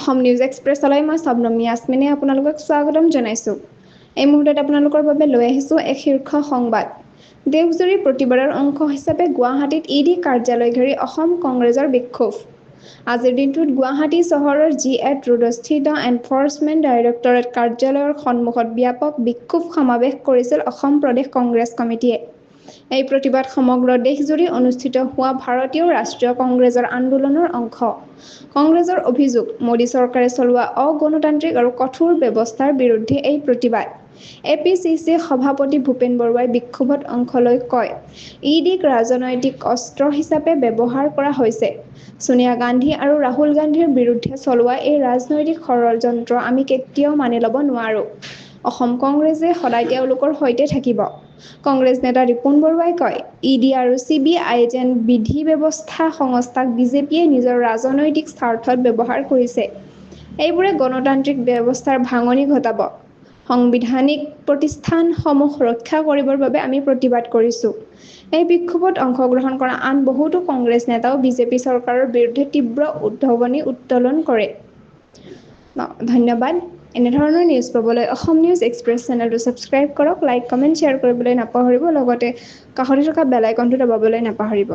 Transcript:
Assam news এক্সপ্ৰেছলৈ মই শবনমী য়াসমিনে আপোনালোকক স্বাগতম জনাইছোঁ। এই মুহূৰ্তত আপোনালোকৰ বাবে লৈ আহিছোঁ এক শীৰ্ষ সংবাদ। দেশজুৰি প্ৰতিবাদৰ অংশ হিচাপে গুৱাহাটীত ইডি কাৰ্যালয় ঘেৰি অসম কংগ্ৰেছৰ বিক্ষোভ। আজিৰ দিনটোত গুৱাহাটী চহৰৰ GH ৰোডস্থিত এনফৰ্চমেণ্ট ডাইৰেক্টৰেট কাৰ্যালয়ৰ সন্মুখত ব্যাপক বিক্ষোভ সমাৱেশ কৰিছিল অসম প্ৰদেশ কংগ্ৰেছ কমিটিয়ে। এই প্ৰতিবাদ সমগ্ৰ দেশজুৰি অনুষ্ঠিত হোৱা ভাৰতীয় ৰাষ্ট্ৰীয় কংগ্ৰেছৰ আন্দোলনৰ অংশ। কংগ্ৰেছৰ অভিযোগ, মোদী চৰকাৰে চলোৱা অগণতান্ত্ৰিক আৰু কঠোৰ ব্যৱস্থাৰ বিৰুদ্ধে এই প্ৰতিবাদ। APCC সভাপতি ভূপেন বৰুৱাই বিক্ষোভত অংশ লৈ কয়, ইডিক ৰাজনৈতিক অস্ত্ৰ হিচাপে ব্যৱহাৰ কৰা হৈছে। ছোনিয়া গান্ধী আৰু ৰাহুল গান্ধীৰ বিৰুদ্ধে চলোৱা এই ৰাজনৈতিক ষড়যন্ত্ৰ আমি কেতিয়াও মানি ল'ব নোৱাৰো। অসম কংগ্ৰেছে সদায় তেওঁলোকৰ সৈতে থাকিব। কংগ্ৰেছ নেতা ৰিপুণ বৰুৱাই কয়, ইডি আৰু CBI যেন বিধি ব্যৱস্থা সংস্থাক বিজেপিয়ে নিজৰ ৰাজনৈতিক স্বাৰ্থত ব্যৱহাৰ কৰিছে। এইবোৰে গণতান্ত্ৰিক ব্যৱস্থাৰ ভাঙনি ঘটাব। সাংবিধানিক প্ৰতিষ্ঠানসমূহ ৰক্ষা কৰিবৰ বাবে আমি প্ৰতিবাদ কৰিছোঁ। এই বিক্ষোভত অংশগ্ৰহণ কৰা আন বহুতো কংগ্ৰেছ নেতাও বিজেপি চৰকাৰৰ বিৰুদ্ধে তীব্ৰ উদ্ভাৱনী উত্তোলন কৰে। ধন্যবাদ। এনেধৰণৰ নিউজ পাবলৈ অসম নিউজ এক্সপ্ৰেছ চেনেলটো ছাবস্ক্ৰাইব কৰক, লাইক, কমেণ্ট, শ্বেয়াৰ কৰিবলৈ নাপাহৰিব। লগতে কাষতে থকা বেল আইকনটো দবাবলৈ নাপাহৰিব।